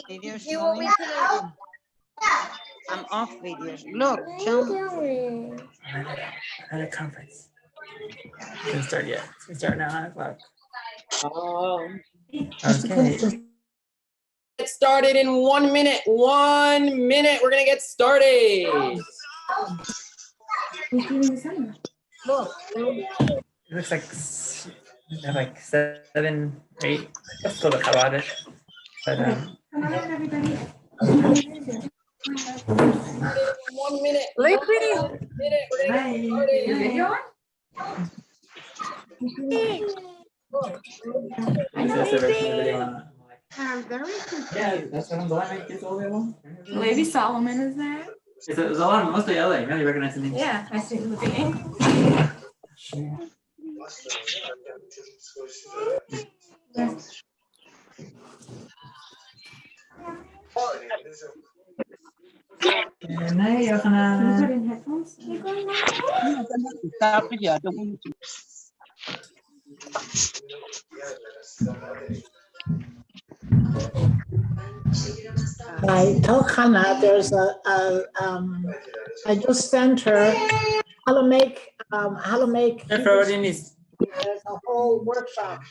Videos showing. I'm off videos. Look, at a conference. It didn't start yet. It's gonna start now, 9 o'clock. Okay. Get started in 1 minute. 1 minute. We're gonna get started. look. It looks like they have like 7, 8. It's still the Chabadish. But Come on, everybody. 1 minute. Sleepy. 1 minute. We're gonna get started. Video on? I just never seen the video on. I'm very confused. Yeah, that's what I'm going to get all the way. Lady Solomon is there? It's a lot of mostly LA. You really recognize the names. Yeah, I see the being. Good night, Yochanan. Put in headphones. By Elkanah, there's I just sent her how to make There's there's a whole workshop.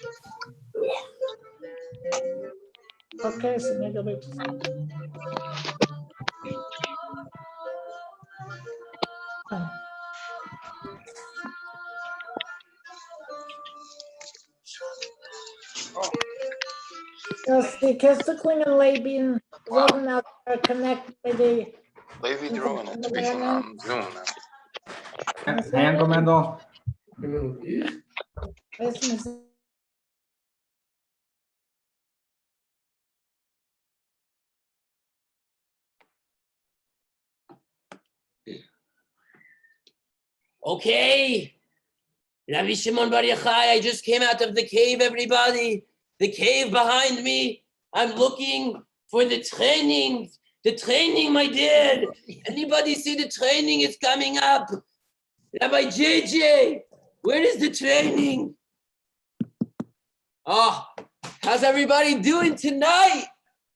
Okay, so maybe I'll wait. Yes, because the Klingen Leben wasn't out there connected with the. Levi Druin and speaking on Zoom. Hey, Uncle Mendel. Okay. Rabbi Shimon Bar Yochai, I just came out of the cave, everybody. The cave behind me. I'm looking for the training. The training, my dear. Anybody see the training? It's coming up. Rabbi JJ, where is the training? Oh, how's everybody doing tonight?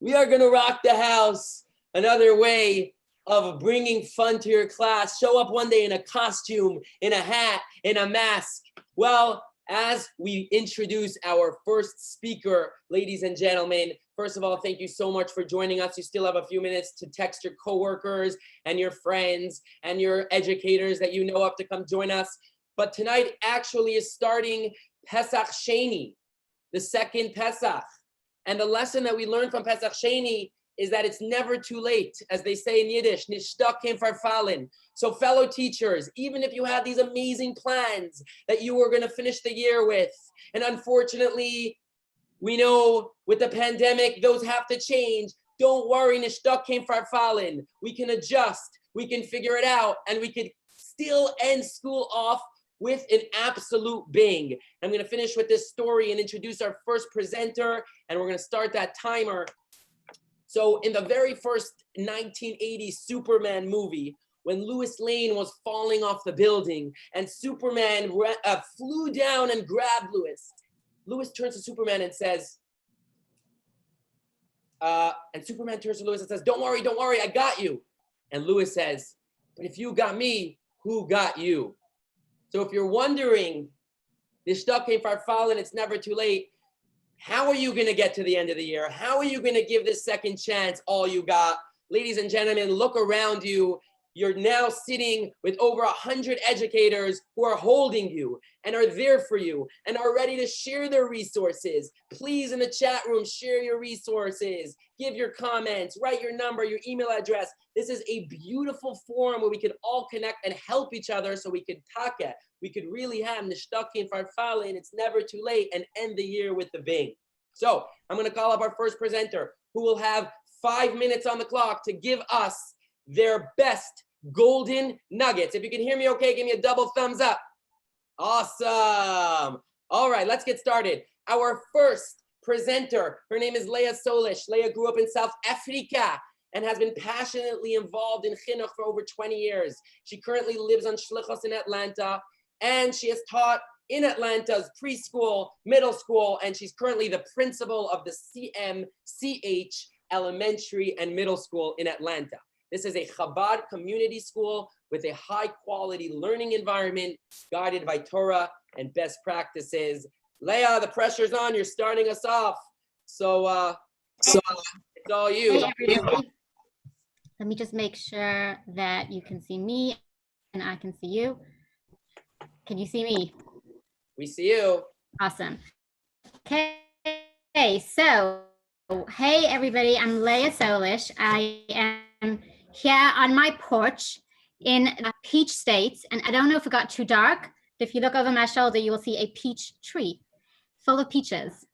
We are going to rock the house. Another way of bringing fun to your class. Show up one day in a costume, in a hat, in a mask. Well, as we introduce our first speaker, ladies and gentlemen, first of all, thank you so much for joining us. You still have a few minutes to text your coworkers and your friends and your educators that you know of to come join us. But tonight actually is starting Pesach Sheni, the second Pesach. And the lesson that we learned from Pesach Sheni is that it's never too late. As they say in Yiddish, nishtakim farfalin. So fellow teachers, even if you have these amazing plans that you were gonna finish the year with, and unfortunately, we know with the pandemic, those have to change. Don't worry, nishtakim farfalin. We can adjust, we can figure it out, and we could still end school off with an absolute bang. I'm gonna finish with this story and introduce our first presenter, and we're gonna start that timer. So in the very first 1980 Superman movie, when Lois Lane was falling off the building and Superman flew down and grabbed Lois turns to Superman and says, and Superman turns to Lois and says, don't worry, I got you. And Lois says, but if you got me, who got you? So if you're wondering, this stuff came far fallen, it's never too late. How are you going to get to the end of the year? How are you going to give this second chance all you got? Ladies and gentlemen, look around you. You're now sitting with over 100 educators who are holding you and are there for you and are ready to share their resources. Please, in the chat room, share your resources, give your comments, write your number, your email address. This is a beautiful forum where we could all connect and help each other so we could taka. We could really have Nishtaki and Farfali, and it's never too late, and end the year with the bang. So I'm going to call up our first presenter, who will have 5 minutes on the clock to give us their best golden nuggets. If you can hear me okay, give me a double thumbs up. Awesome. All right, let's get started. Our first presenter, her name is Leia Solish. Leia grew up in South Africa and has been passionately involved in chinuch for over 20 years. She currently lives on Shlichus in Atlanta, and she has taught in Atlanta's preschool, middle school, and she's currently the principal of the CMCH Elementary and Middle School in Atlanta. This is a Chabad community school with a high quality learning environment guided by Torah and best practices. Leia, the pressure's on. You're starting us off. So it's all you. Hey, everybody. Let me just make sure that you can see me and I can see you. Can you see me? We see you. Awesome. Okay, so hey everybody, I'm Leia Solish. I am here on my porch in the peach states, and I don't know if it got too dark, but if you look over my shoulder, you will see a peach tree full of peaches.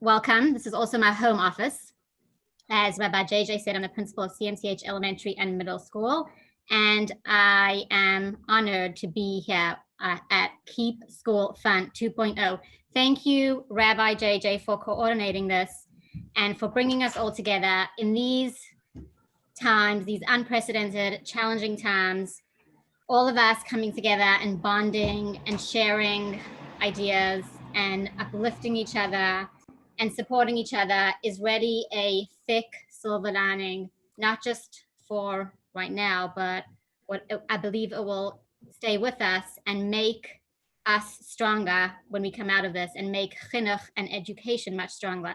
Welcome. This is also my home office. As Rabbi JJ said, I'm the principal of CMCH Elementary and Middle School, and I am honored to be here at Keep School Fun 2.0. Thank you, Rabbi JJ, for coordinating this and for bringing us all together in these times, these unprecedented, challenging times, all of us coming together and bonding and sharing ideas and uplifting each other and supporting each other is really a thick silver lining, not just for right now, but what I believe it will stay with us and make us stronger when we come out of this and make chinuch and education much stronger,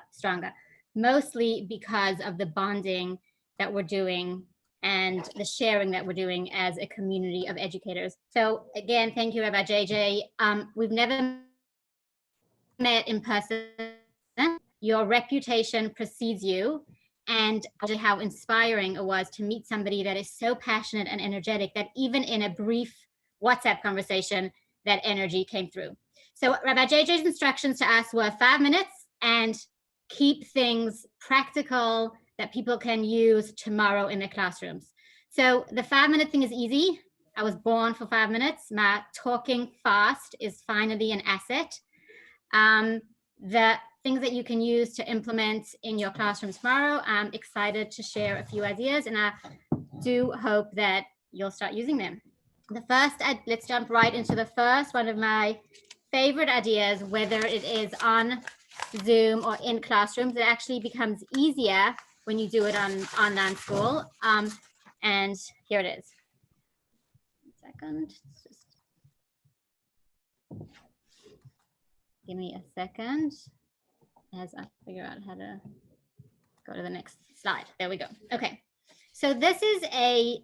mostly because of the bonding that we're doing and the sharing that we're doing as a community of educators. So again, thank you, Rabbi JJ. We've never met in person. Your reputation precedes you, and how inspiring it was to meet somebody that is so passionate and energetic that even in a brief WhatsApp conversation, that energy came through. So Rabbi JJ's instructions to us were 5 minutes and keep things practical that people can use tomorrow in their classrooms. So the 5-minute thing is easy. I was born for 5 minutes. My talking fast is finally an asset. The things that you can use to implement in your classroom tomorrow, I'm excited to share a few ideas, and I do hope that you'll start using them. The first, let's jump right into the first one of my favorite ideas, whether it is on Zoom or in classrooms. It actually becomes easier when you do it on online school. And here it is. 1 second. Just give me a second as I figure out how to go to the next slide. There we go. Okay. So this is a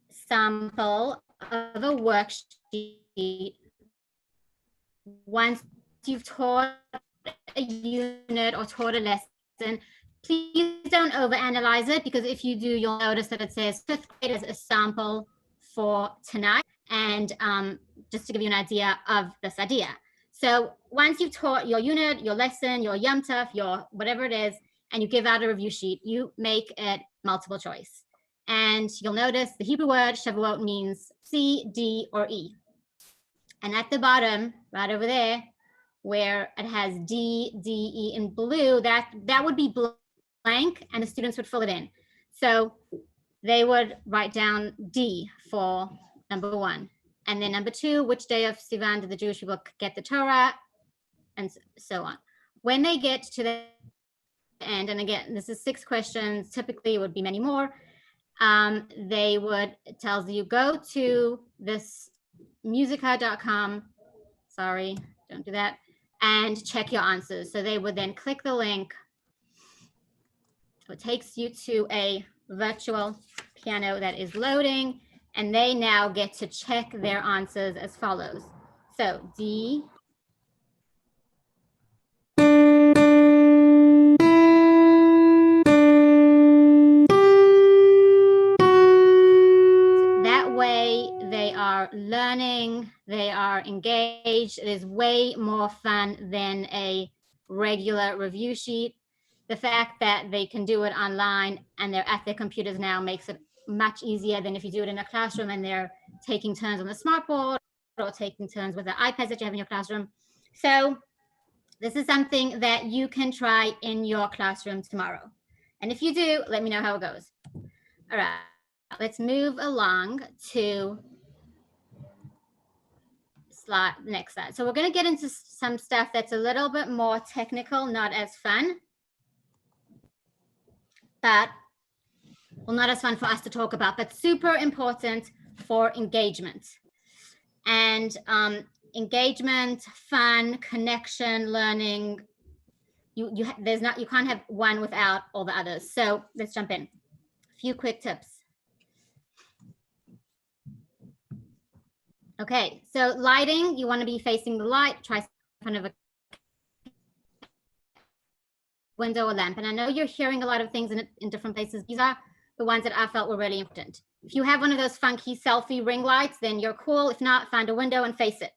sample of a worksheet. Once you've taught a unit or taught a lesson, please don't overanalyze it, because if you do, you'll notice that it says 5th grade as a sample for tonight. And just to give you an idea of this idea. So once you've taught your unit, your lesson, your Yom Tov, your whatever it is, and you give out a review sheet, you make it multiple choice. And you'll notice the Hebrew word Shavuot means C, D, or E. And at the bottom, right over there, where it has D, D, E in blue, that would be blank, and the students would fill it in. So they would write down D for number 1. And then number 2, which day of Sivan did the Jewish people get the Torah, and so on. When they get to the end, and again, this is 6 questions, typically it would be many more, they would, it tells you, go to this musica.com, sorry, don't do that, and check your answers. So they would then click the link. So it takes you to a virtual piano that is loading, and they now get to check their answers as follows. So D, that way they are learning, they are engaged. It is way more fun than a regular review sheet. The fact that they can do it online and they're at their computers now makes it much easier than if you do it in a classroom and they're taking turns on the smartboard or taking turns with the iPads that you have in your classroom. So this is something that you can try in your classroom tomorrow. And if you do, let me know how it goes. All right, let's move along to next slide. So we're going to get into some stuff that's a little bit more technical, not as fun. but well, not as fun for us to talk about, but super important for engagement. And engagement, fun, connection, learning. You can't have one without all the others. So let's jump in. A few quick tips. Okay, so lighting, you want to be facing the light, try in front of a window or lamp. And I know you're hearing a lot of things in different places. These are the ones that I felt were really important. If you have one of those funky selfie ring lights, then you're cool. If not, find a window and face it.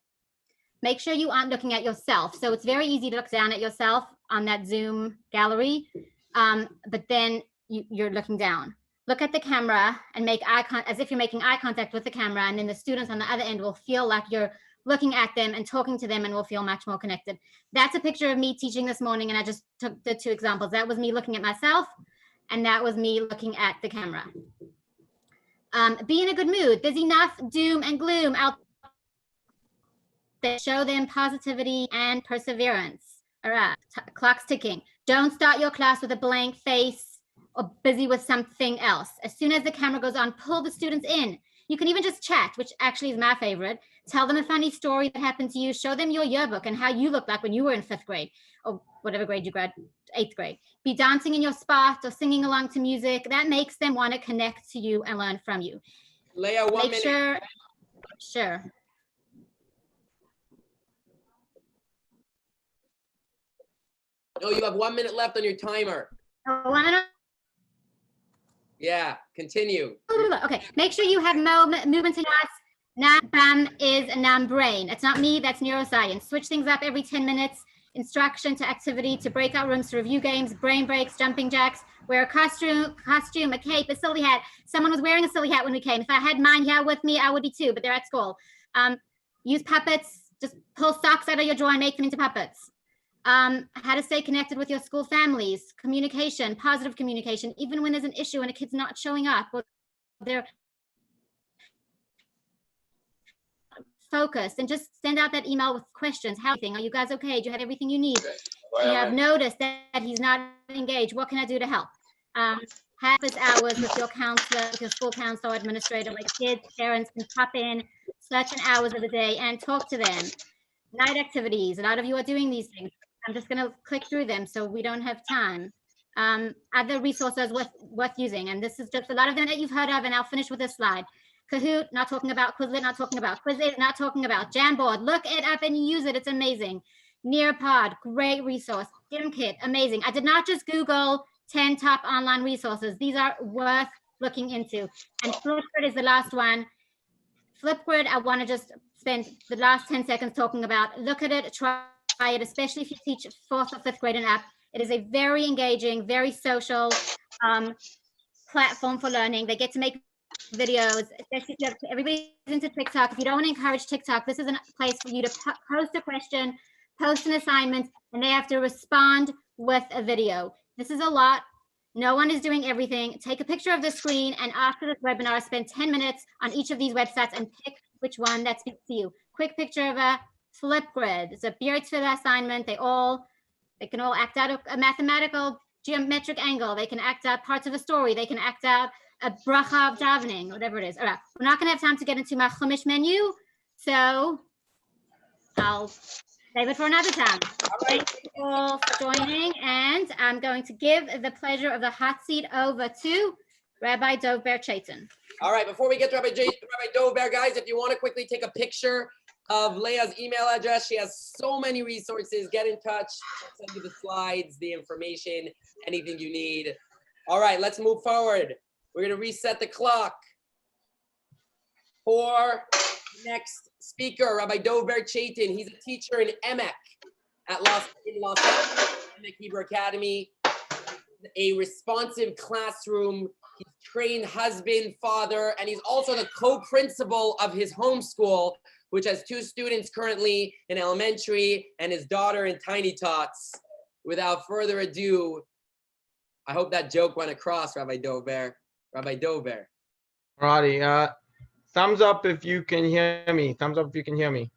Make sure you aren't looking at yourself. So it's very easy to look down at yourself on that Zoom gallery, but then you're looking down. Look at the camera and make eye contact as if you're making eye contact with the camera, and then the students on the other end will feel like you're looking at them and talking to them and will feel much more connected. That's a picture of me teaching this morning, and I just took the two examples. That was me looking at myself, and that was me looking at the camera. Be in a good mood. There's enough doom and gloom out there. Show them positivity and perseverance. All right, clock's ticking. Don't start your class with a blank face or busy with something else. As soon as the camera goes on, pull the students in. You can even just chat, which actually is my favorite. Tell them a funny story that happened to you. Show them your yearbook and how you looked like when you were in 5th grade or whatever grade you grad, 8th grade. Be dancing in your spot or singing along to music. That makes them want to connect to you and learn from you. Leia, 1 minute. Sure. No, you have 1 minute left on your timer. Oh, 1 minute. Yeah, continue. Okay, make sure you have movement in class. NAM is NAM brain. It's not me, that's neuroscience. Switch things up every 10 minutes. Instruction to activity to breakout rooms to review games, brain breaks, jumping jacks. Wear a costume, a cape, a silly hat. Someone was wearing a silly hat when we came. If I had mine here with me, I would be too, but they're at school. Use puppets. Just pull socks out of your drawer and make them into puppets. How to stay connected with your school families, communication, positive communication, even when there's an issue and a kid's not showing up or they're focused, and just send out that email with questions. How are you guys okay? Do you have everything you need? You have noticed that he's not engaged. What can I do to help? Office hours with your counselor, with your school counselor, administrator, like kids, parents can pop in certain hours of the day and talk to them. Night activities, a lot of you are doing these things. I'm just going to click through them so we don't have time. Other resources worth using, and this is just a lot of them that you've heard of, and I'll finish with this slide. Kahoot, not talking about. Quizlet, not talking about. Quizlet, not talking about. Jamboard, look it up and use it. It's amazing. Nearpod, great resource. GimKit, amazing. I did not just Google 10 top online resources. These are worth looking into. And Flipgrid is the last one. Flipgrid, I want to just spend the last 10 seconds talking about. Look at it, try it, especially if you teach 4th or 5th grade and up. It is a very engaging, very social platform for learning. They get to make videos, especially if everybody's into TikTok. If you don't want to encourage TikTok, this is a place for you to post a question, post an assignment, and they have to respond with a video. This is a lot. No one is doing everything. Take a picture of the screen, and after this webinar, spend 10 minutes on each of these websites and pick which one that speaks to you. Quick picture of a Flipgrid. It's a Beard for the assignment. They can all act out a mathematical geometric angle. They can act out parts of a story. They can act out a bracha of davening, whatever it is. All right, we're not going to have time to get into my Chumash menu, so I'll save it for another time. Thank you all for joining, and I'm going to give the pleasure of the hot seat over to Rabbi Dovid Chaitin. All right, before we get to Rabbi Dovid, guys, if you want to quickly take a picture of Leia's email address, she has so many resources. Get in touch, I'll send you the slides, the information, anything you need. All right, let's move forward. We're going to reset the clock for next speaker, Rabbi Dovid Chaitin. He's a teacher in Emek at Los Angeles, Emek Hebrew Academy. A responsive classroom. He's trained husband, father, and he's also the co-principal of his homeschool, which has 2 students currently in elementary and his daughter in Tiny Tots. Without further ado, I hope that joke went across, Rabbi Dovid. Rabbi Dovid. Alrighty, thumbs up if you can hear me. Thumbs up if you can hear me.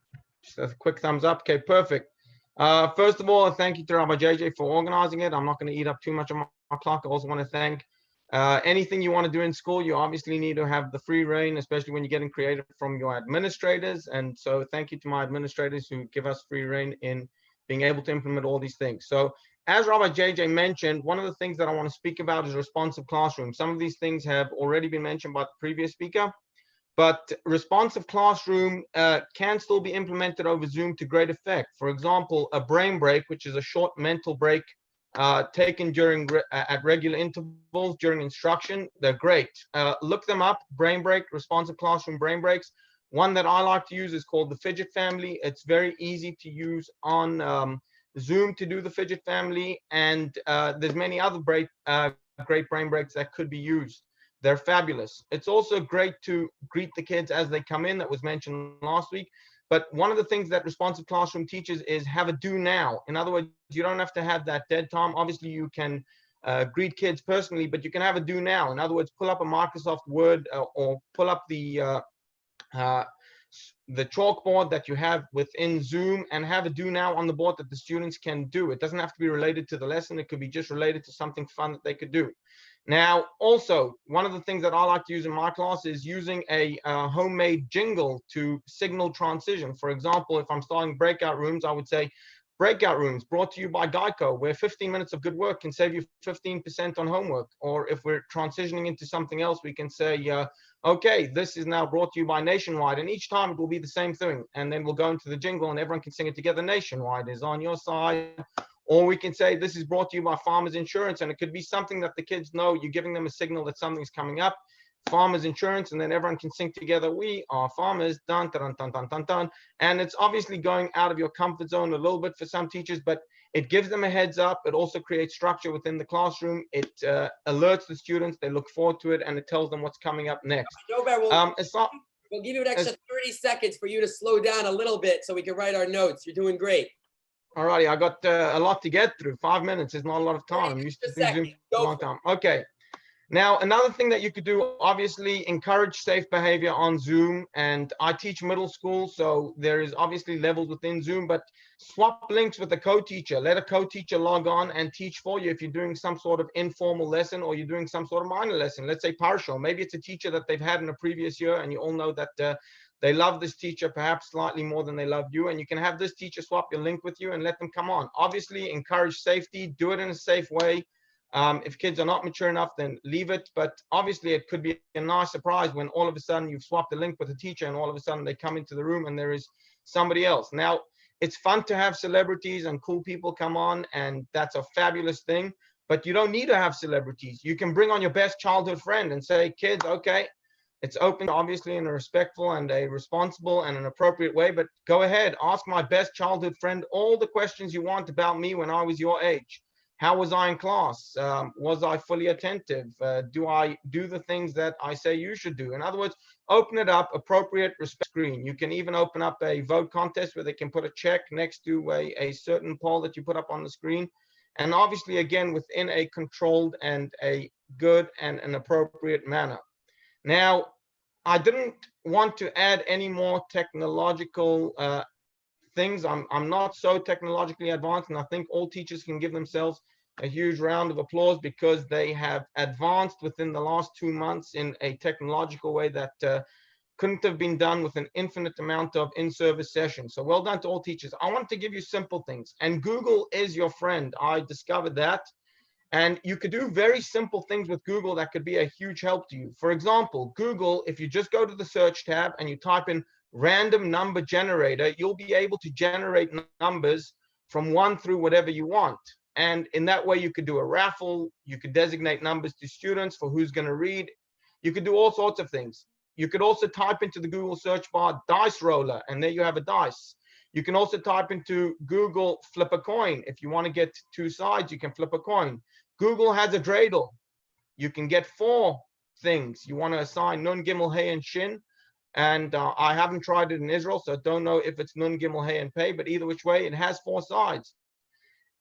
Just a quick thumbs up. Okay, perfect. First of all, thank you to Rabbi JJ for organizing it. I'm not going to eat up too much of my clock. I also want to thank Anything you want to do in school, you obviously need to have the free reign, especially when you're getting creative from your administrators. And so thank you to my administrators who give us free reign in being able to implement all these things. So as Robert JJ mentioned, one of the things that I want to speak about is responsive classroom. Some of these things have already been mentioned by the previous speaker, but responsive classroom can still be implemented over Zoom to great effect. For example, a brain break, which is a short mental break taken during at regular intervals during instruction. They're great. Look them up, brain break, responsive classroom brain breaks. One that I like to use is called the fidget family. It's very easy to use on Zoom to do the fidget family, and there's many other great brain breaks that could be used. They're fabulous. It's also great to greet the kids as they come in. That was mentioned last week. But one of the things that responsive classroom teaches is have a do now. In other words, you don't have to have that dead time. Obviously, you can greet kids personally, but you can have a do now. In other words, pull up a Microsoft Word or pull up the chalkboard that you have within Zoom and have a do now on the board that the students can do. It doesn't have to be related to the lesson. It could be just related to something fun that they could do. Now, also, one of the things that I like to use in my class is using a homemade jingle to signal transition. For example, if I'm starting breakout rooms, I would say, breakout rooms brought to you by Geico, where 15 minutes of good work can save you 15% on homework. Or if we're transitioning into something else, we can say, okay, this is now brought to you by Nationwide. And each time it will be the same thing. And then we'll go into the jingle and everyone can sing it together. Nationwide is on your side. Or we can say this is brought to you by Farmers Insurance, and it could be something that the kids know. You're giving them a signal that something's coming up. Farmers Insurance, and then everyone can sing together, we are farmers, dun, dun, dun, dun, dun, dun. And it's obviously going out of your comfort zone a little bit for some teachers, but it gives them a heads up. It also creates structure within the classroom. It alerts the students, they look forward to it, and it tells them what's coming up next. We'll give you an extra 30 seconds for you to slow down a little bit so we can write our notes. You're doing great. All righty, I got a lot to get through. 5 minutes is not a lot of time. I'm used to Zoom for a long time. Okay. Now, another thing that you could do, obviously, encourage safe behavior on Zoom. And I teach middle school, so there is obviously levels within Zoom, but swap links with a co-teacher. Let a co-teacher log on and teach for you if you're doing some sort of informal lesson or you're doing some sort of minor lesson. Let's say partial. Maybe it's a teacher that they've had in a previous year, and you all know that they love this teacher perhaps slightly more than they love you, and you can have this teacher swap your link with you and let them come on. Obviously, encourage safety, do it in a safe way. If kids are not mature enough, then leave it. But obviously, it could be a nice surprise when all of a sudden you've swapped the link with a teacher and all of a sudden they come into the room and there is somebody else. Now, it's fun to have celebrities and cool people come on, and that's a fabulous thing. But you don't need to have celebrities. You can bring on your best childhood friend and say, kids, okay, it's open, obviously, in a respectful and a responsible and an appropriate way, but go ahead, ask my best childhood friend all the questions you want about me when I was your age. How was I in class? Was I fully attentive? Do I do the things that I say you should do? In other words, open it up, appropriate respect screen. You can even open up a vote contest where they can put a check next to a certain poll that you put up on the screen. And obviously, again, within a controlled and a good and an appropriate manner. Now, I didn't want to add any more technological things. I'm not so technologically advanced, and I think all teachers can give themselves a huge round of applause because they have advanced within the last 2 months in a technological way that couldn't have been done with an infinite amount of in-service sessions. So well done to all teachers. I want to give you simple things, and Google is your friend. I discovered that. And you could do very simple things with Google that could be a huge help to you. For example, Google, if you just go to the search tab and you type in random number generator, you'll be able to generate numbers from 1 through whatever you want. And in that way, you could do a raffle. You could designate numbers to students for who's going to read. You could do all sorts of things. You could also type into the Google search bar dice roller, and there you have a dice. You can also type into Google flip a coin. If you want to get 2 sides, you can flip a coin. Google has a dreidel. You can get 4 things. You want to assign Nun, Gimel, Hey, and Shin. And I haven't tried it in Israel, so I don't know if it's Nun, Gimel, Hey, and Pei, but either which way, it has 4 sides.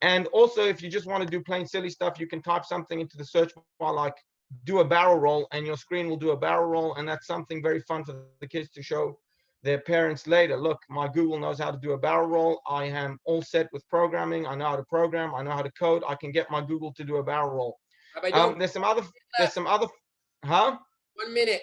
And also, if you just want to do plain silly stuff, you can type something into the search bar like do a barrel roll, and your screen will do a barrel roll. And that's something very fun for the kids to show their parents later. Look, my Google knows how to do a barrel roll. I am all set with programming. I know how to program. I know how to code. I can get my Google to do a barrel roll. Rabbi Dov, There's some other, huh? 1 minute.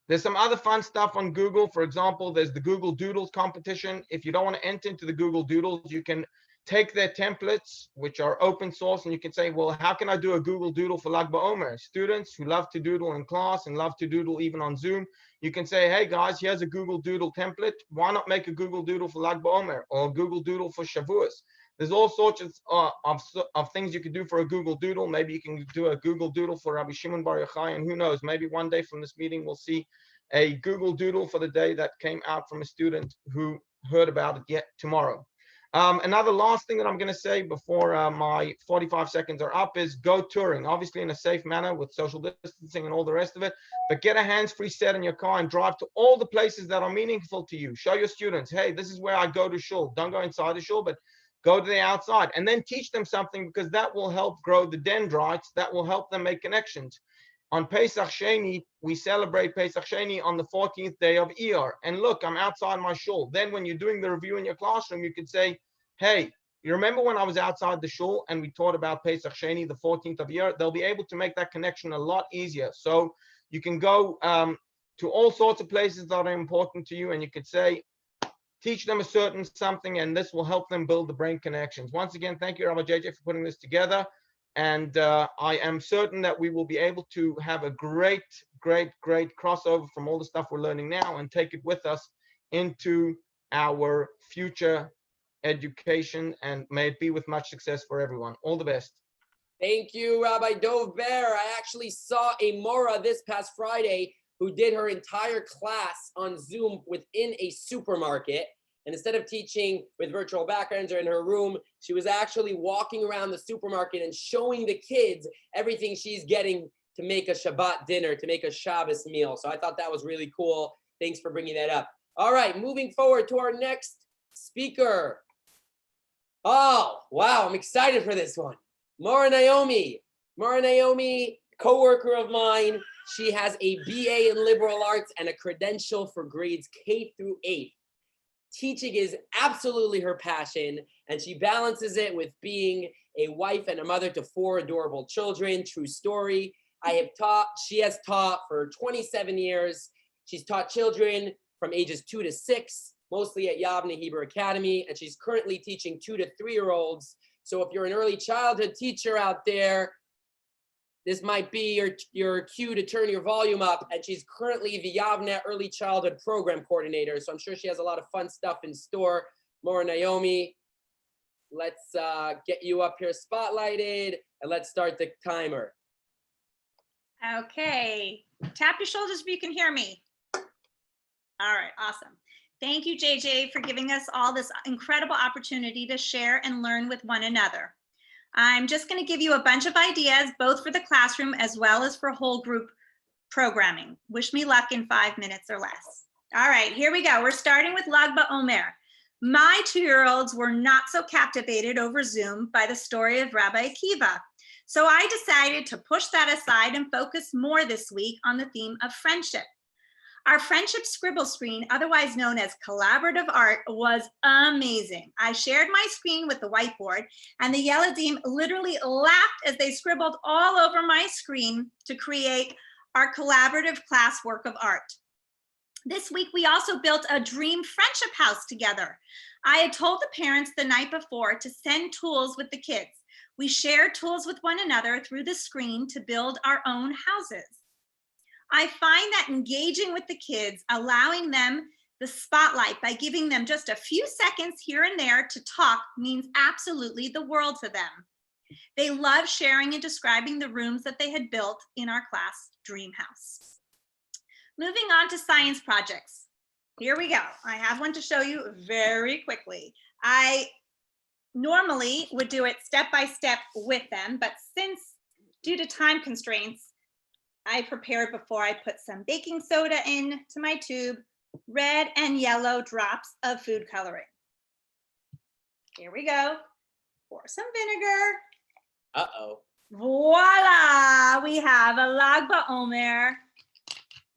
There's some other fun stuff on Google. For example, there's the Google Doodles competition. If you don't want to enter into the Google Doodles, you can take their templates, which are open source, and you can say, well, how can I do a Google Doodle for Lag BaOmer? Students who love to doodle in class and love to doodle even on Zoom, you can say, hey guys, here's a Google Doodle template. Why not make a Google Doodle for Lag BaOmer or a Google Doodle for Shavuos? There's all sorts of things you could do for a Google Doodle. Maybe you can do a Google Doodle for Rabbi Shimon Bar Yochai, and who knows, maybe one day from this meeting, we'll see a Google Doodle for the day that came out from a student who heard about it yet tomorrow. Another last thing that I'm going to say before my 45 seconds are up is go touring, obviously in a safe manner with social distancing and all the rest of it, but get a hands-free set in your car and drive to all the places that are meaningful to you. Show your students, hey, this is where I go to shul. Don't go inside the shul, but go to the outside, and then teach them something, because that will help grow the dendrites. That will help them make connections. On Pesach Sheni, we celebrate Pesach Sheni on the 14th day of Iyar. And look, I'm outside my shul. Then when you're doing the review in your classroom, you could say, hey, you remember when I was outside the shul and we taught about Pesach Sheni, the 14th of Iyar? They'll be able to make that connection a lot easier. So you can go to all sorts of places that are important to you, and you could say, teach them a certain something, and this will help them build the brain connections. Once again, thank you, Rabbi JJ, for putting this together. And I am certain that we will be able to have a great crossover from all the stuff we're learning now and take it with us into our future education, and may it be with much success for everyone. All the best. Thank you, Rabbi Dov Ber. I actually saw a Mora this past Friday who did her entire class on Zoom within a supermarket. And instead of teaching with virtual backgrounds or in her room, she was actually walking around the supermarket and showing the kids everything she's getting to make a Shabbat dinner, to make a Shabbos meal. So I thought that was really cool. Thanks for bringing that up. All right, moving forward to our next speaker. Oh, wow, I'm excited for this one. Mora Naomi. Mora Naomi, co-worker of mine. She has a BA in liberal arts and a credential for grades K through 8. Teaching is absolutely her passion, and she balances it with being a wife and a mother to 4 adorable children. True story. She has taught for 27 years. She's taught children from ages 2 to 6, mostly at Yavne Hebrew Academy, and she's currently teaching 2 to 3-year-olds. So if you're an early childhood teacher out there, this might be your cue to turn your volume up. And she's currently the Yavne Early Childhood Program Coordinator. So I'm sure she has a lot of fun stuff in store. Mora Naomi, let's get you up here spotlighted, and let's start the timer. Okay, tap your shoulders if you can hear me. All right, awesome. Thank you, JJ, for giving us all this incredible opportunity to share and learn with one another. I'm just going to give you a bunch of ideas, both for the classroom as well as for whole group programming. Wish me luck in 5 minutes or less. All right, here we go. We're starting with Lag BaOmer. My 2-year-olds were not so captivated over Zoom by the story of Rabbi Akiva. So I decided to push that aside and focus more this week on the theme of friendship. Our friendship scribble screen, otherwise known as collaborative art, was amazing. I shared my screen with the whiteboard, and the Yeladim literally laughed as they scribbled all over my screen to create our collaborative class work of art. This week, we also built a dream friendship house together. I had told the parents the night before to send tools with the kids. We shared tools with one another through the screen to build our own houses. I find that engaging with the kids, allowing them the spotlight by giving them just a few seconds here and there to talk, means absolutely the world to them. They love sharing and describing the rooms that they had built in our class dream house. Moving on to science projects. Here we go. I have one to show you very quickly. I normally would do it step by step with them, but since due to time constraints, I prepared before I put some baking soda into my tube, red and yellow drops of food coloring. Here we go. Pour some vinegar. Uh-oh. Voila, we have a Lag BaOmer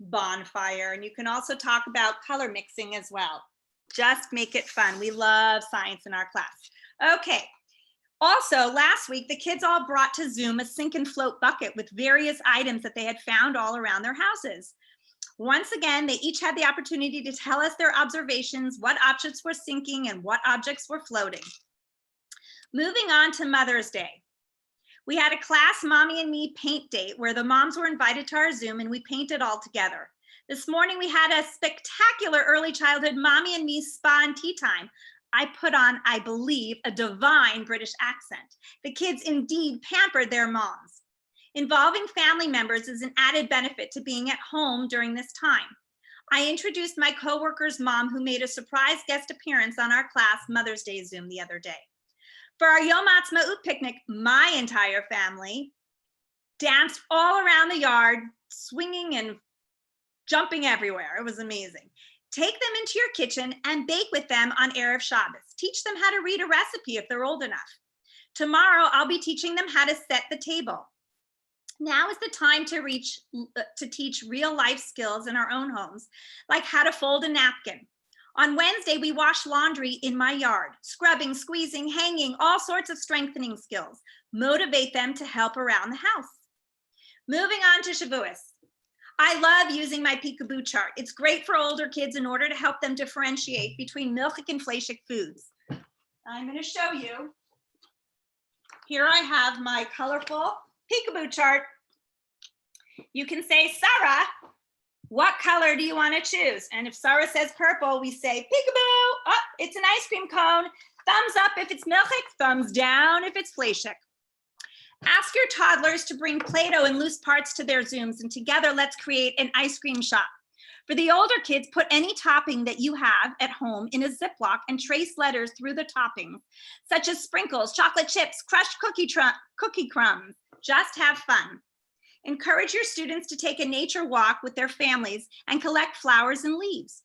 bonfire. And you can also talk about color mixing as well. Just make it fun. We love science in our class. Okay. Also, last week, the kids all brought to Zoom a sink and float bucket with various items that they had found all around their houses. Once again, they each had the opportunity to tell us their observations, what objects were sinking and what objects were floating. Moving on to Mother's Day. We had a class Mommy and Me paint date where the moms were invited to our Zoom and we painted all together. This morning, we had a spectacular early childhood Mommy and Me spa and tea time. I put on, I believe, a divine British accent. The kids indeed pampered their moms. Involving family members is an added benefit to being at home during this time. I introduced my coworker's mom who made a surprise guest appearance on our class Mother's Day Zoom the other day. For our Yom Ha'atzmaut picnic, my entire family danced all around the yard, swinging and jumping everywhere. It was amazing. Take them into your kitchen and bake with them on Erev Shabbos. Teach them how to read a recipe if they're old enough. Tomorrow, I'll be teaching them how to set the table. Now is the time to teach real life skills in our own homes, like how to fold a napkin. On Wednesday, we wash laundry in my yard, scrubbing, squeezing, hanging, all sorts of strengthening skills. Motivate them to help around the house. Moving on to Shavuos. I love using my peekaboo chart. It's great for older kids in order to help them differentiate between milchic and fleishik foods. I'm going to show you. Here I have my colorful peekaboo chart. You can say, Sarah, what color do you want to choose? And if Sarah says purple, we say peekaboo. Oh, it's an ice cream cone. Thumbs up if it's milchic, thumbs down if it's fleishik. Ask your toddlers to bring Play-Doh and loose parts to their Zooms, and together let's create an ice cream shop. For the older kids, put any topping that you have at home in a Ziploc and trace letters through the toppings, such as sprinkles, chocolate chips, crushed cookie crumbs. Just have fun. Encourage your students to take a nature walk with their families and collect flowers and leaves.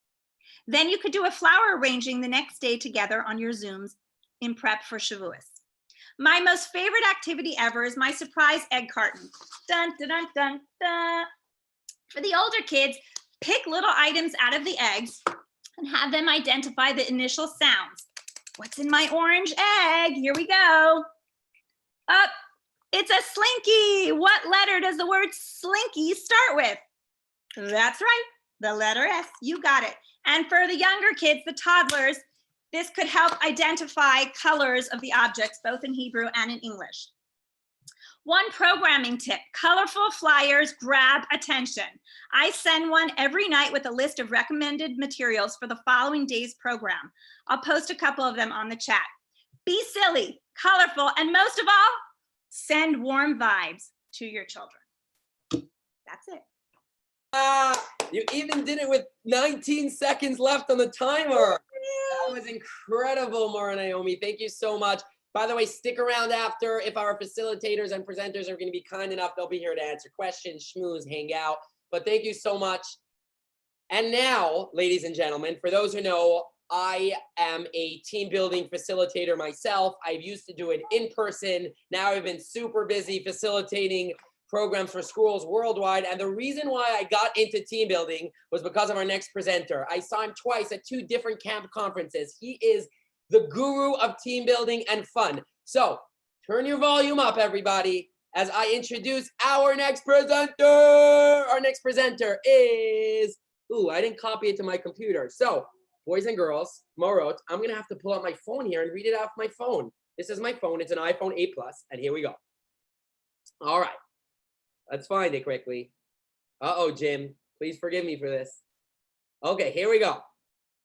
Then you could do a flower arranging the next day together on your Zooms in prep for Shavuos. My most favorite activity ever is my surprise egg carton. Dun, dun, dun, dun, dun. For the older kids, pick little items out of the eggs and have them identify the initial sounds. What's in my orange egg? Here we go. Up, it's a slinky. What letter does the word slinky start with? That's right, the letter S. You got it. And for the younger kids, the toddlers, this could help identify colors of the objects, both in Hebrew and in English. One programming tip, colorful flyers grab attention. I send one every night with a list of recommended materials for the following day's program. I'll post a couple of them on the chat. Be silly, colorful, and most of all, send warm vibes to your children. That's it. You even did it with 19 seconds left on the timer. That was incredible, Maura Naomi. Thank you so much. By the way, stick around after. If our facilitators and presenters are going to be kind enough, they'll be here to answer questions, schmooze, hang out. But thank you so much. And now, ladies and gentlemen, for those who know, I am a team building facilitator myself. I used to do it in person. Now I've been super busy facilitating programs for schools worldwide. And the reason why I got into team building was because of our next presenter. I saw him twice at 2 different camp conferences. He is the guru of team building and fun. So turn your volume up, everybody, as I introduce our next presenter. Our next presenter is, I didn't copy it to my computer. So boys and girls, Morot, I'm gonna have to pull out my phone here and read it off my phone. This is my phone, it's an iPhone 8 Plus, and here we go. All right. Let's find it quickly. Uh-oh, Jim. Please forgive me for this. Okay, here we go.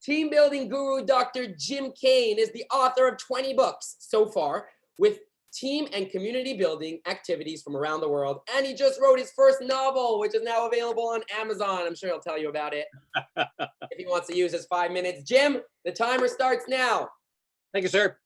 Team building guru Dr. Jim Caine is the author of 20 books so far with team and community building activities from around the world. And he just wrote his first novel, which is now available on Amazon. I'm sure he'll tell you about it if he wants to use his 5 minutes. Jim, the timer starts now. Thank you, sir.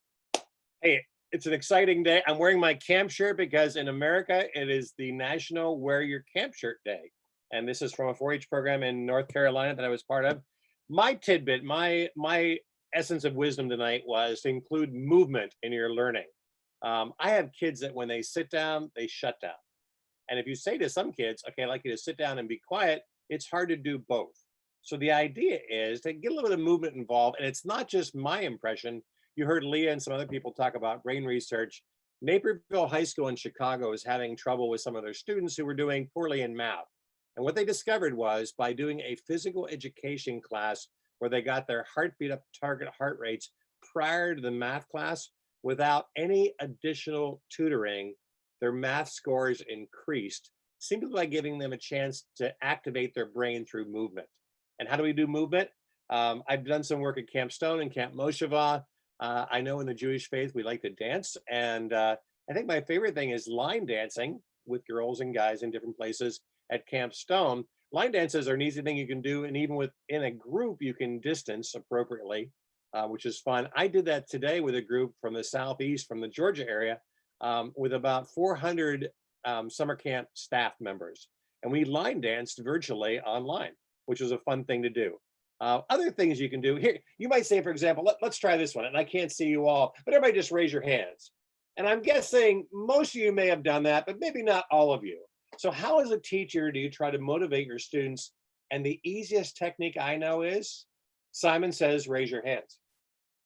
Hey, it's an exciting day. I'm wearing my camp shirt because in America, it is the National Wear Your Camp Shirt Day. And this is from a 4-H program in North Carolina that I was part of. My tidbit, my essence of wisdom tonight was to include movement in your learning. I have kids that when they sit down, they shut down. And if you say to some kids, okay, I'd like you to sit down and be quiet, it's hard to do both. So the idea is to get a little bit of movement involved. And it's not just my impression. You heard Leia and some other people talk about brain research. Naperville High School in Chicago is having trouble with some of their students who were doing poorly in math. And what they discovered was by doing a physical education class where they got their heartbeat up to target heart rates prior to the math class without any additional tutoring, their math scores increased simply by giving them a chance to activate their brain through movement. And how do we do movement? I've done some work at Camp Stone and Camp Mosheva. I know in the Jewish faith, we like to dance. And I think my favorite thing is line dancing with girls and guys in different places at Camp Stone. Line dances are an easy thing you can do. And even within a group, you can distance appropriately, which is fun. I did that today with a group from the Southeast, from the Georgia area, with about 400 summer camp staff members. And we line danced virtually online, which was a fun thing to do. Other things you can do here, you might say, for example, let's try this one. And I can't see you all, but everybody just raise your hands. And I'm guessing most of you may have done that, but maybe not all of you. So how as a teacher do you try to motivate your students? And the easiest technique I know is Simon Says, raise your hands.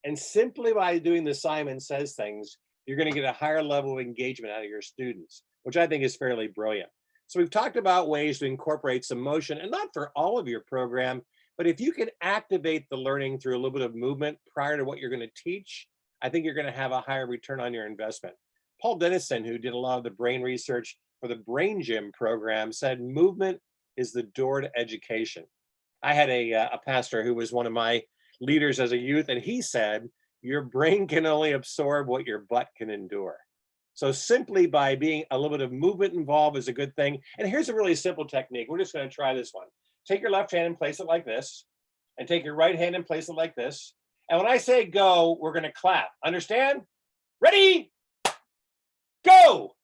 And simply by doing the Simon Says things, you're going to get a higher level of engagement out of your students, which I think is fairly brilliant. So we've talked about ways to incorporate some motion, and not for all of your program, but if you can activate the learning through a little bit of movement prior to what you're going to teach, I think you're going to have a higher return on your investment. Paul Dennison, who did a lot of the brain research for the Brain Gym program, said movement is the door to education. I had a pastor who was one of my leaders as a youth, and he said, your brain can only absorb what your butt can endure. So simply by being a little bit of movement involved is a good thing. And here's a really simple technique. We're just going to try this one. Take your left hand and place it like this, and take your right hand and place it like this. And when I say go, we're going to clap. Understand? Ready? Go.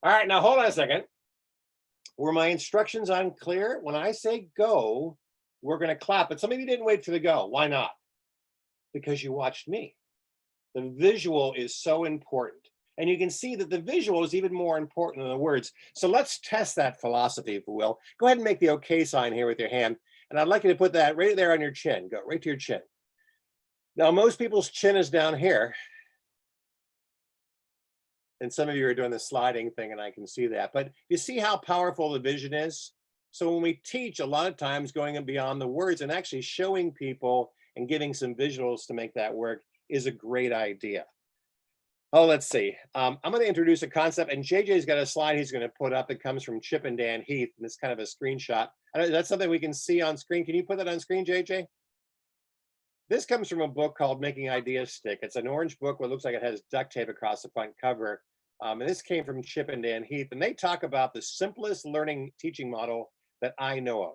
All right, now hold on a second. Were my instructions unclear? When I say go, we're going to clap, but some of you didn't wait for the go. Why not? Because you watched me. The visual is so important. And you can see that the visual is even more important than the words. So let's test that philosophy, if you will. Go ahead and make the okay sign here with your hand. And I'd like you to put that right there on your chin. Go right to your chin. Now, most people's chin is down here. And some of you are doing the sliding thing, and I can see that. But you see how powerful the vision is? So when we teach, a lot of times going beyond the words and actually showing people and giving some visuals to make that work is a great idea. Oh, let's see. I'm going to introduce a concept, and JJ's got a slide he's going to put up that comes from Chip and Dan Heath, and it's kind of a screenshot. That's something we can see on screen. Can you put that on screen, JJ? This comes from a book called Making Ideas Stick. It's an orange book where it looks like it has duct tape across the front cover. And this came from Chip and Dan Heath, and they talk about the simplest learning teaching model that I know of,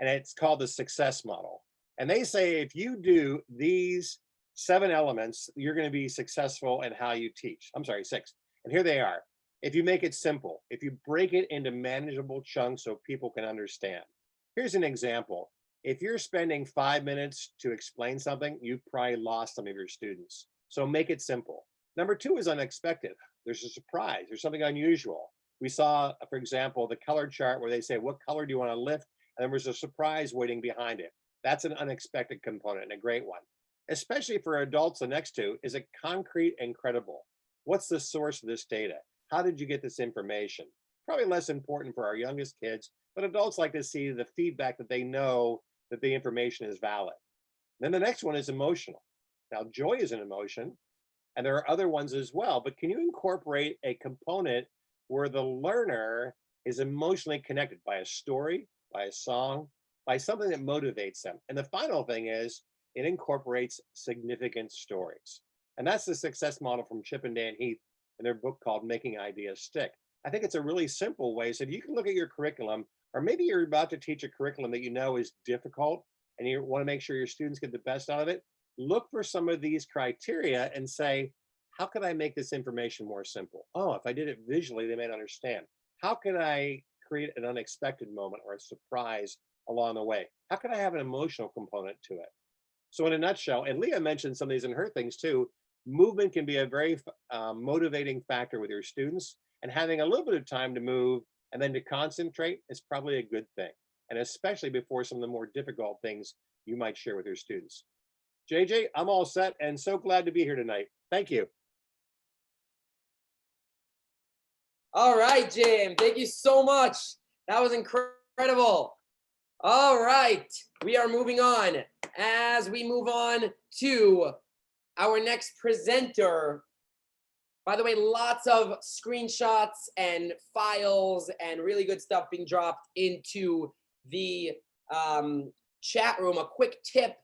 and it's called the success model. And they say if you do these 7 elements, you're going to be successful in how you teach. I'm sorry, 6. And here they are. If you make it simple, if you break it into manageable chunks so people can understand. Here's an example. If you're spending 5 minutes to explain something, you've probably lost some of your students. So make it simple. Number 2 is unexpected. There's a surprise. There's something unusual. We saw, for example, the color chart where they say, what color do you want to lift? And there was a surprise waiting behind it. That's an unexpected component and a great one. Especially for adults, the next 2, is it concrete and credible? What's the source of this data? How did you get this information? Probably less important for our youngest kids, but adults like to see the feedback that they know that the information is valid. Then the next one is emotional. Now, joy is an emotion, and there are other ones as well, but can you incorporate a component where the learner is emotionally connected by a story, by a song, by something that motivates them? And the final thing is, it incorporates significant stories. And that's the success model from Chip and Dan Heath in their book called Making Ideas Stick. I think it's a really simple way. So if you can look at your curriculum, or maybe you're about to teach a curriculum that you know is difficult and you want to make sure your students get the best out of it, look for some of these criteria and say, how can I make this information more simple? Oh, if I did it visually, they might understand. How can I create an unexpected moment or a surprise along the way? How can I have an emotional component to it? So in a nutshell, and Leia mentioned some of these in her things too, movement can be a very motivating factor with your students, and having a little bit of time to move and then to concentrate is probably a good thing. And especially before some of the more difficult things you might share with your students. JJ, I'm all set and so glad to be here tonight. Thank you. All right, Jim. Thank you so much. That was incredible. All right, we are moving on. As we move on to our next presenter. By the way, lots of screenshots and files and really good stuff being dropped into the chat room. A quick tip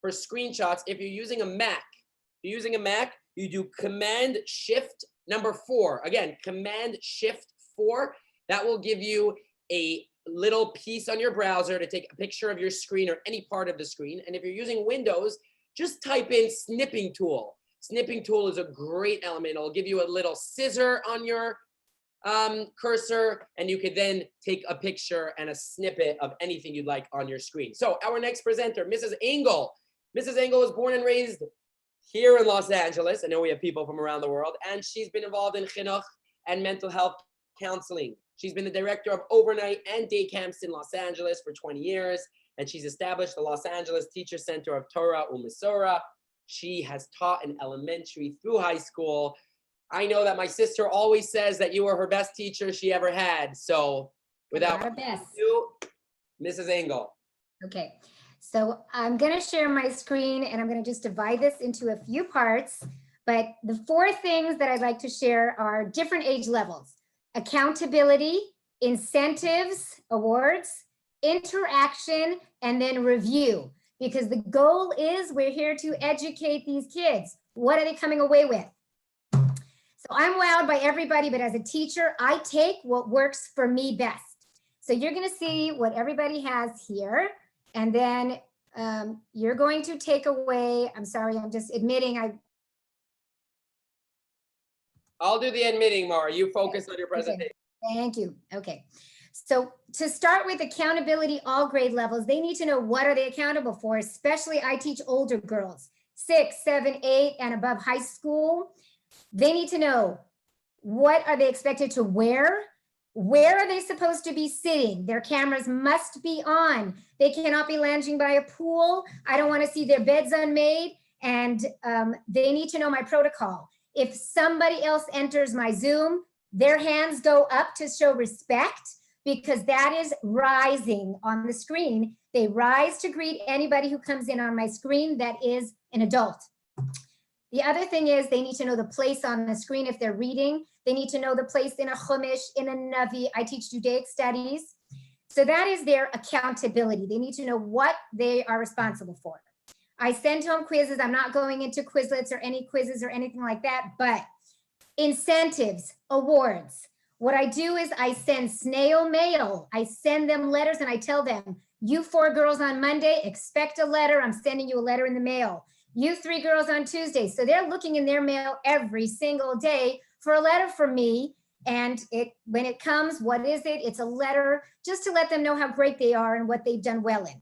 for screenshots: if you're using a Mac, you do Command Shift number 4. Again, Command Shift 4. That will give you a little piece on your browser to take a picture of your screen or any part of the screen. And if you're using Windows, just type in Snipping Tool. Snipping Tool is a great element. It'll give you a little scissor on your cursor, and you could then take a picture and a snippet of anything you'd like on your screen. So our next presenter, Mrs. Engel. Mrs. Engel was born and raised here in Los Angeles. I know we have people from around the world, and she's been involved in chinuch and mental health counseling. She's been the director of overnight and day camps in Los Angeles for 20 years, and she's established the Los Angeles Teacher Center of Torah U'Mesorah. She has taught in elementary through high school. I know that my sister always says that you were her best teacher she ever had. So without further ado, Mrs. Engel. Okay, so I'm going to share my screen and I'm going to just divide this into a few parts. But the 4 things that I'd like to share are different age levels: accountability, incentives, awards, interaction, and then review. Because the goal is we're here to educate these kids. What are they coming away with? So I'm wowed by everybody, but as a teacher, I take what works for me best. So you're going to see what everybody has here, and then you're going to take away, I'm sorry, I'm just admitting I'll do the admitting, Mara. You focus on your presentation. Okay. Thank you. Okay. So to start with accountability, all grade levels, they need to know what are they accountable for, especially I teach older girls, 6, 7, 8 and above high school. They need to know what are they expected to wear? Where are they supposed to be sitting? Their cameras must be on. They cannot be lounging by a pool. I don't want to see their beds unmade. And they need to know my protocol. If somebody else enters my Zoom, their hands go up to show respect, because that is rising on the screen. They rise to greet anybody who comes in on my screen that is an adult. The other thing is they need to know the place on the screen if they're reading. They need to know the place in a chumash, in a navi. I teach Judaic studies. So that is their accountability. They need to know what they are responsible for. I send home quizzes. I'm not going into Quizlets or any quizzes or anything like that, but incentives, awards. What I do is I send snail mail. I send them letters and I tell them, you 4 girls on Monday, expect a letter. I'm sending you a letter in the mail. You 3 girls on Tuesday. So they're looking in their mail every single day for a letter from me. And when it comes, what is it? It's a letter just to let them know how great they are and what they've done well in.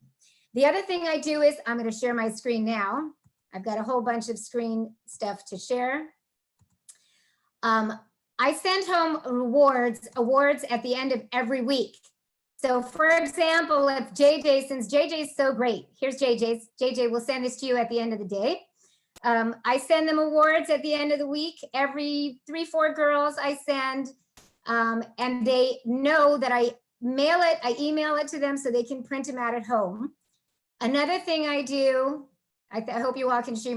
The other thing I do is I'm going to share my screen now. I've got a whole bunch of screen stuff to share. I send home awards at the end of every week. So for example, if JJ, since JJ is so great, here's JJ's. JJ will send this to you at the end of the day. I send them awards at the end of the week. Every 3-4 girls I send, and they know that I email it to them so they can print them out at home. Another thing I do, I hope you all can see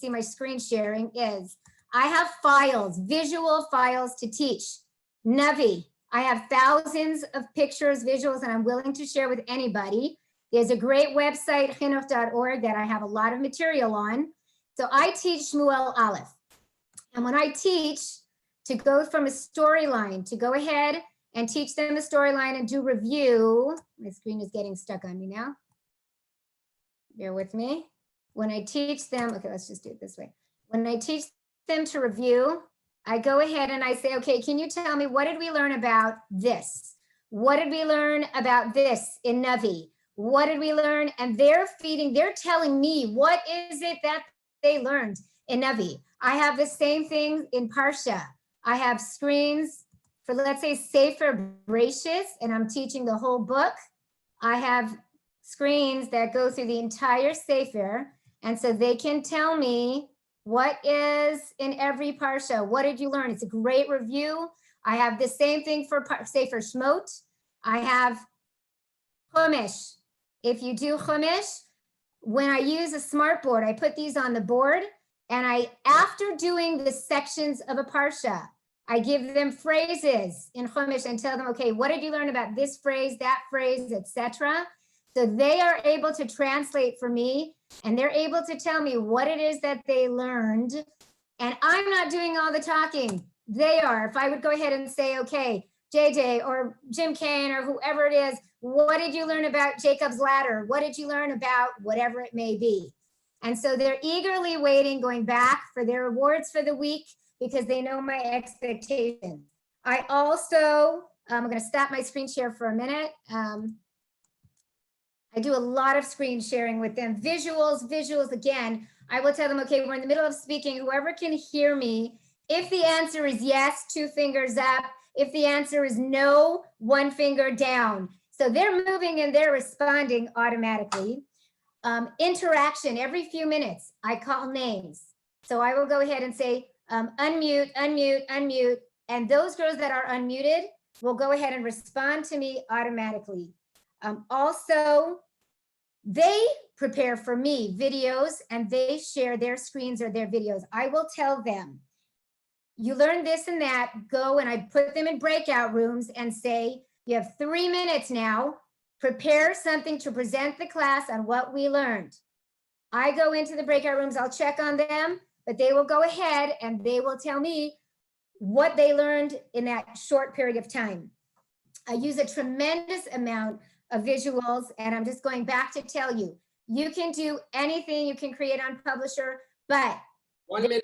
my screen sharing, is I have files, visual files to teach. Navi, I have thousands of pictures, visuals, and I'm willing to share with anybody. There's a great website, chinuch.org, that I have a lot of material on. So I teach Shmuel Aleph. And when I teach, to go from a storyline, to go ahead and teach them a storyline and do review. My screen is getting stuck on me now. Bear with me. When I teach them, okay, let's just do it this way. When I teach them to review, I go ahead and I say, okay, can you tell me, what did we learn about this? What did we learn about this in Navi? What did we learn? And they're telling me, what is it that they learned in Navi? I have the same thing in Parsha. I have screens for, let's say, Sefer Bereshis, and I'm teaching the whole book. I have screens that go through the entire Sefer, and so they can tell me what is in every Parsha. What did you learn? It's a great review. I have the same thing for Sefer Shmot. I have Chumash. If you do Chumash, when I use a smart board, I put these on the board, and after doing the sections of a parsha, I give them phrases in Chumash and tell them, okay, what did you learn about this phrase, that phrase, etc. So they are able to translate for me, and they're able to tell me what it is that they learned. And I'm not doing all the talking. They are. If I would go ahead and say, okay, JJ or Jim Caine or whoever it is, what did you learn about Jacob's ladder? What did you learn about whatever it may be? And so they're eagerly waiting, going back for their awards for the week because they know my expectations. I also, I'm going to stop my screen share for a minute. I do a lot of screen sharing with them. Visuals again. I will tell them, okay, we're in the middle of speaking. Whoever can hear me, if the answer is yes, 2 fingers up. If the answer is no, 1 finger down. So they're moving and they're responding automatically. Interaction every few minutes, I call names. So I will go ahead and say, unmute, unmute, unmute. And those girls that are unmuted will go ahead and respond to me automatically. Also, they prepare for me videos and they share their screens or their videos. I will tell them, you learned this and that, go, and I put them in breakout rooms and say, you have 3 minutes now, prepare something to present the class on what we learned. I go into the breakout rooms, I'll check on them, but they will go ahead and they will tell me what they learned in that short period of time. I use a tremendous amount of visuals, and I'm just going back to tell you, you can do anything you can create on Publisher, but 1 minute.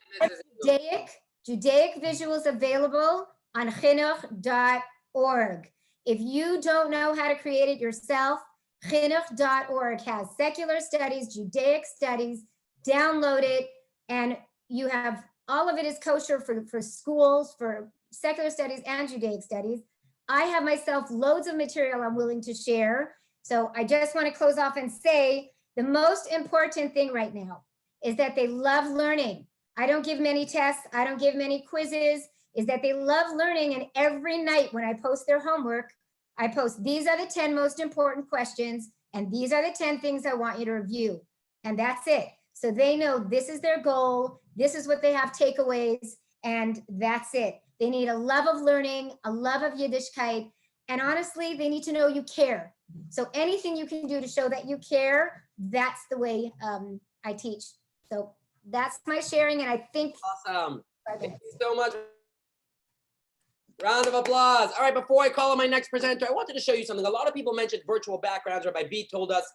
Judaic visuals available on chinuch.org. If you don't know how to create it yourself, chinuch.org has secular studies, Judaic studies, download it, and you have, all of it is kosher for schools, for secular studies and Judaic studies. I have myself loads of material I'm willing to share. So I just want to close off and say the most important thing right now is that they love learning. I don't give many tests. I don't give many quizzes, is that they love learning. And every night when I post their homework, I post, these are the 10 most important questions. And these are the 10 things I want you to review. And that's it. So they know this is their goal. This is what they have takeaways. And that's it. They need a love of learning, a love of Yiddishkeit. And honestly, they need to know you care. So anything you can do to show that you care, that's the way I teach. So that's my sharing. And I think. Awesome. Thank you so much. Round of applause. All right, before I call on my next presenter, I wanted to show you something. A lot of people mentioned virtual backgrounds. Rabbi B told us,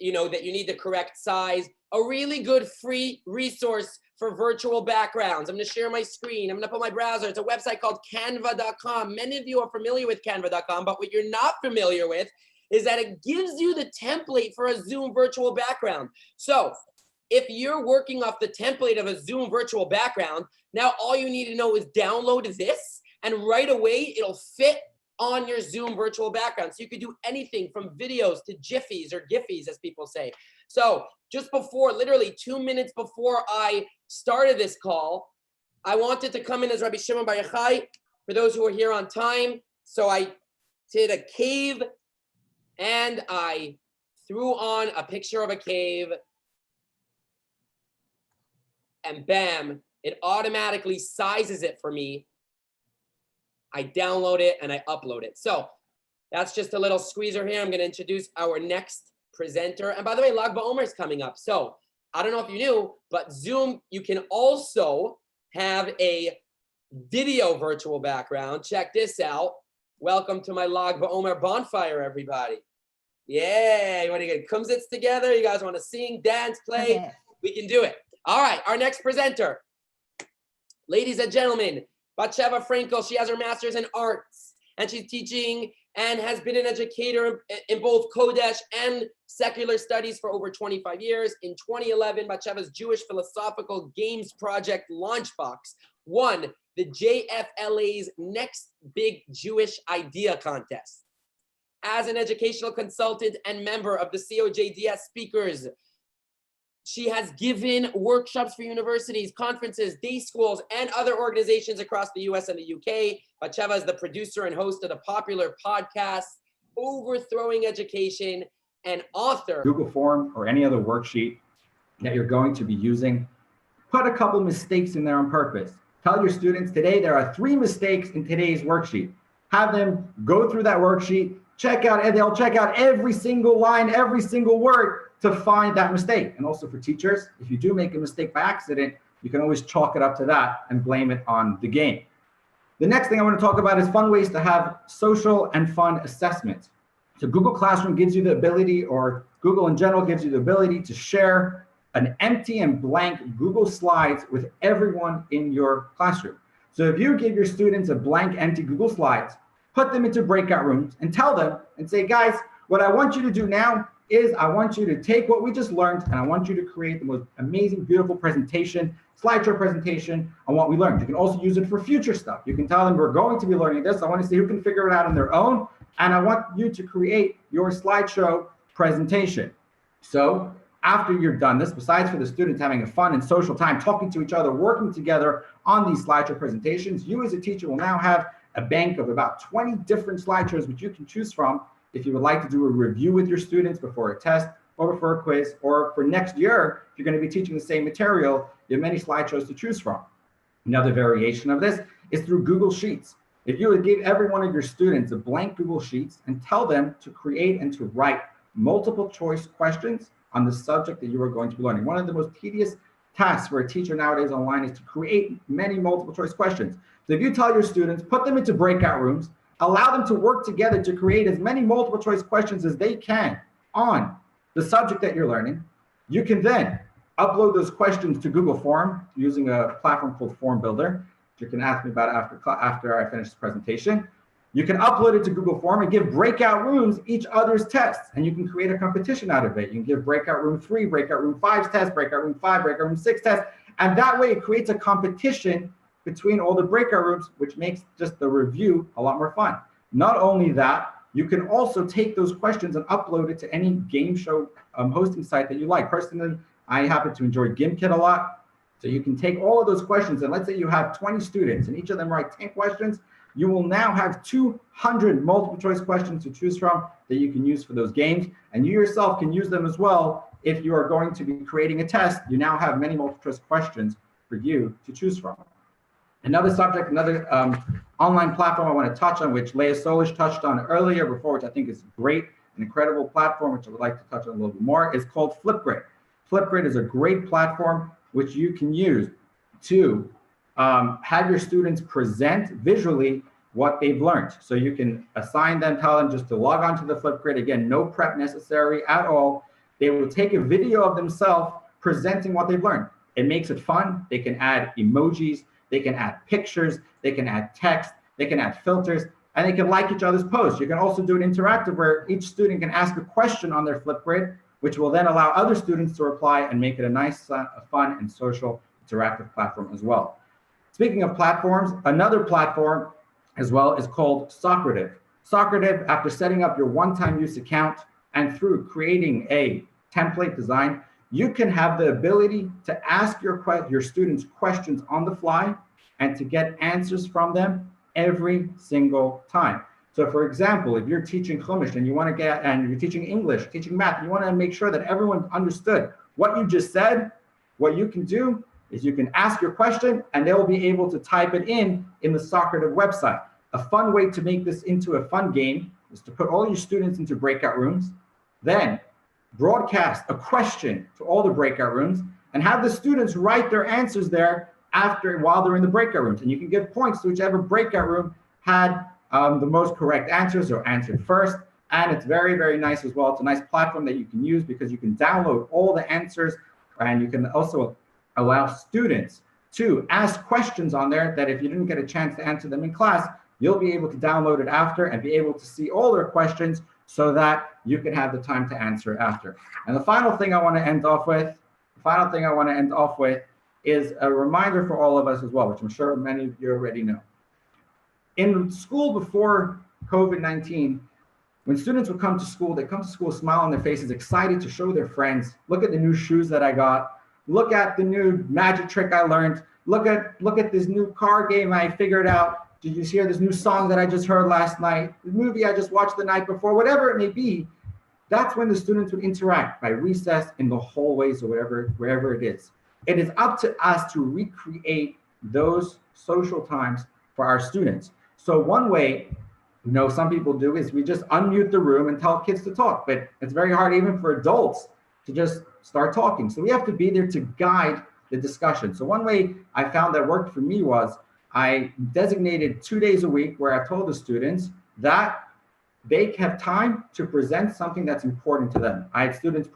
you know, that you need the correct size. A really good free resource for virtual backgrounds. I'm going to share my screen. I'm going to put my browser. It's a website called canva.com. Many of you are familiar with canva.com, but what you're not familiar with is that it gives you the template for a Zoom virtual background. So if you're working off the template of a Zoom virtual background, now all you need to know is download this, and right away it'll fit on your Zoom virtual background. So you could do anything from videos to Jiffies or Giphies, as people say. So just before, literally 2 minutes before I started this call, I wanted to come in as Rabbi Shimon Bar Yochai for those who are here on time. So I did a cave and I threw on a picture of a cave, and bam, it automatically sizes it for me. I download it and I upload it. So that's just a little squeezer here. I'm going to introduce our next presenter. And by the way, Lag BaOmer is coming up. So I don't know if you knew, but Zoom, you can also have a video virtual background. Check this out. Welcome to my Lag BaOmer bonfire, everybody. Yeah, you want to get kumsitz together? You guys want to sing, dance, play? Okay. We can do it. All right, our next presenter. Ladies and gentlemen, Batsheva Frankel, she has her master's in arts, and she's teaching and has been an educator in both Kodesh and secular studies for over 25 years. In 2011, Batsheva's Jewish Philosophical Games Project Launchbox won the JFLA's Next Big Jewish Idea Contest. As an educational consultant and member of the COJDS Speakers She has given workshops for universities, conferences, day schools, and other organizations across the US and the UK. Batsheva is the producer and host of the popular podcast, Overthrowing Education, and author. Google form or any other worksheet that you're going to be using, put a couple mistakes in there on purpose. Tell your students today there are 3 mistakes in today's worksheet. Have them go through that worksheet, and they'll check out every single line, every single word to find that mistake. And also for teachers, if you do make a mistake by accident, you can always chalk it up to that and blame it on the game. The next thing I want to talk about is fun ways to have social and fun assessments. So Google Classroom gives you the ability, or Google in general gives you the ability to share an empty and blank Google Slides with everyone in your classroom. So if you give your students a blank, empty Google Slides, put them into breakout rooms and tell them and say, guys, what I want you to do now is I want you to take what we just learned and I want you to create the most amazing, beautiful presentation, slideshow presentation on what we learned. You can also use it for future stuff. You can tell them we're going to be learning this. I want to see who can figure it out on their own. And I want you to create your slideshow presentation. So after you're done this, besides for the students having a fun and social time, talking to each other, working together on these slideshow presentations, you as a teacher will now have a bank of about 20 different slideshows which you can choose from if you would like to do a review with your students before a test or before a quiz, or for next year, if you're going to be teaching the same material, you have many slideshows to choose from. Another variation of this is through Google Sheets. If you would give every one of your students a blank Google Sheets and tell them to create and to write multiple choice questions on the subject that you are going to be learning. One of the most tedious tasks for a teacher nowadays online is to create many multiple choice questions. So if you tell your students, put them into breakout rooms, allow them to work together to create as many multiple choice questions as they can on the subject that you're learning, you can then upload those questions to Google Form using a platform called Form Builder, which you can ask me about after I finish this presentation. You can upload it to Google Form and give breakout rooms each other's tests, and you can create a competition out of it. You can give breakout room 3, breakout room 5 tests, breakout room 5, breakout room 6 tests, and that way it creates a competition between all the breakout rooms, which makes just the review a lot more fun. Not only that, you can also take those questions and upload it to any game show hosting site that you like. Personally, I happen to enjoy GimKit a lot. So you can take all of those questions, and let's say you have 20 students and each of them write 10 questions, you will now have 200 multiple choice questions to choose from that you can use for those games. And you yourself can use them as well. If you are going to be creating a test, you now have many multiple choice questions for you to choose from. Another subject, another online platform I want to touch on, which Leia Solish touched on earlier before, which I think is great, an incredible platform, which I would like to touch on a little bit more, is called Flipgrid. Flipgrid is a great platform which you can use to have your students present visually what they've learned. So you can assign them, tell them just to log on to the Flipgrid. Again, no prep necessary at all. They will take a video of themselves presenting what they've learned. It makes it fun. They can add emojis, they can add pictures, they can add text, they can add filters, and they can like each other's posts. You can also do it interactive where each student can ask a question on their Flipgrid, which will then allow other students to reply and make it a nice, fun and social interactive platform as well. Speaking of platforms, another platform as well is called Socrative. Socrative, after setting up your one-time use account and through creating a template design, you can have the ability to ask your students questions on the fly and to get answers from them every single time. So for example, if you're teaching Chumash and you're teaching English, teaching math, and you want to make sure that everyone understood what you just said, what you can do is you can ask your question and they'll be able to type it in the Socrative website. A fun way to make this into a fun game is to put all your students into breakout rooms, then broadcast a question to all the breakout rooms and have the students write their answers there while they're in the breakout rooms. And you can give points to whichever breakout room had the most correct answers or answered first. And it's very, very nice as well. It's a nice platform that you can use because you can download all the answers, and you can also allow students to ask questions on there that if you didn't get a chance to answer them in class, you'll be able to download it after and be able to see all their questions so that you can have the time to answer after. And the final thing I want to end off with, is a reminder for all of us as well, which I'm sure many of you already know. In school before COVID-19, When students would come to school, they come to school, smile on their faces, excited to show their friends. Look at the new shoes that I got. Look at the new magic trick I learned. Look at this new card game I figured out. Did you hear this new song that I just heard last night? The movie I just watched the night before, whatever it may be. That's when the students would interact by recess, in the hallways, or wherever it is. It is up to us to recreate those social times for our students. So one way, some people do is we just unmute the room and tell kids to talk, but it's very hard even for adults to just start talking. So we have to be there to guide the discussion. So one way I found that worked for me was I designated 2 days a week where I told the students that they have time to present something that's important to them. I had students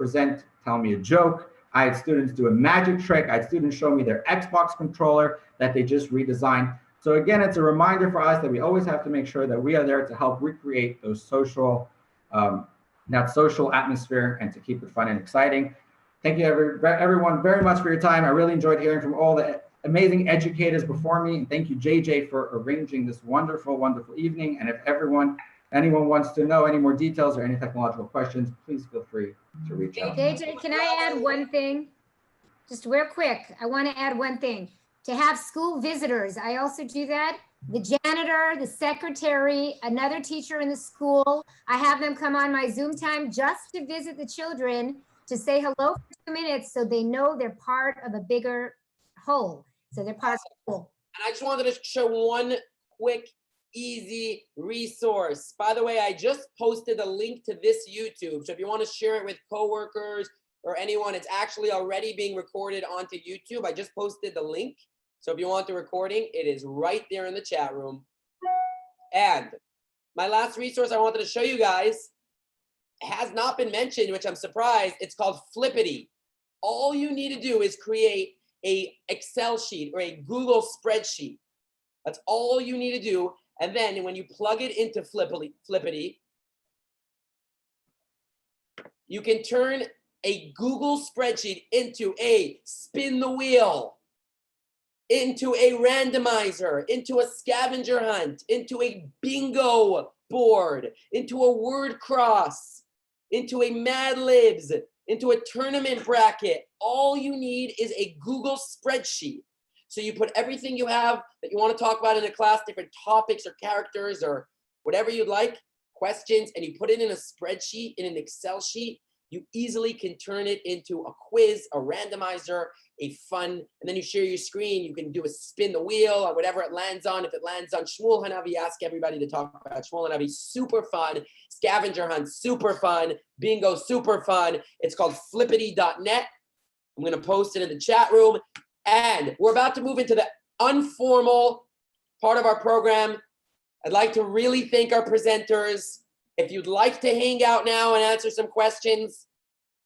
tell me a joke. I had students do a magic trick. I had students show me their Xbox controller that they just redesigned. So again, it's a reminder for us that we always have to make sure that we are there to help recreate those that social atmosphere and to keep it fun and exciting. Thank you everyone very much for your time. I really enjoyed hearing from all the amazing educators before me. And thank you, JJ, for arranging this wonderful, wonderful evening. And if anyone wants to know any more details or any technological questions, please feel free to reach out. JJ, can I add one thing? Just real quick, I want to add one thing. To have school visitors, I also do that. The janitor, the secretary, another teacher in the school, I have them come on my Zoom time just to visit the children, to say hello for 2 minutes so they know they're part of a bigger whole. So they're part of the school. And I just wanted to show one quick, easy resource. By the way, I just posted a link to this YouTube. So if you want to share it with coworkers or anyone, it's actually already being recorded onto YouTube. I just posted the link. So if you want the recording, it is right there in the chat room. And my last resource I wanted to show you guys has not been mentioned, which I'm surprised. It's called Flippity. All you need to do is create a Excel sheet or a Google spreadsheet. That's all you need to do. And then when you plug it into Flippity, you can turn a Google spreadsheet into a spin the wheel, into a randomizer, into a scavenger hunt, into a bingo board, into a word cross, into a Mad Libs, into a tournament bracket. All you need is a Google spreadsheet. So you put everything you have that you want to talk about in a class, different topics or characters or whatever you'd like, questions, and you put it in a spreadsheet, in an Excel sheet. You easily can turn it into a quiz, a randomizer, a fun, and then you share your screen. You can do a spin the wheel or whatever it lands on. If it lands on Shmuel Hanavi, ask everybody to talk about Shmuel Hanavi. Super fun. Scavenger hunt, super fun. Bingo, super fun. It's called flippity.net. I'm going to post it in the chat room. And we're about to move into the informal part of our program. I'd like to really thank our presenters. If you'd like to hang out now and answer some questions,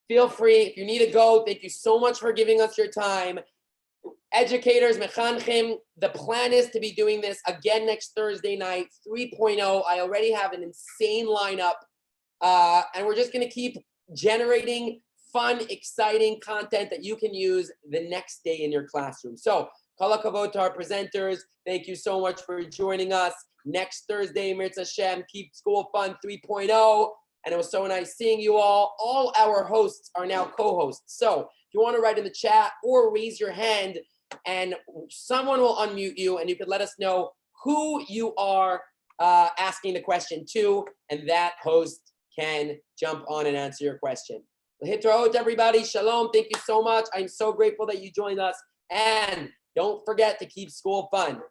feel free. If you need to go, thank you so much for giving us your time. Educators, mechanchim, the plan is to be doing this again next Thursday night, 3.0. I already have an insane lineup. And we're just going to keep generating fun, exciting content that you can use the next day in your classroom. So, kol hakavod to our presenters. Thank you so much for joining us. Next Thursday, Mirz Hashem, Keep School Fun 3.0. And it was so nice seeing you all. All our hosts are now co-hosts. So if you want to write in the chat or raise your hand, and someone will unmute you, and you can let us know who you are asking the question to, and that host can jump on and answer your question. Hitraot, everybody. Shalom. Thank you so much. I'm so grateful that you joined us. And don't forget to keep school fun.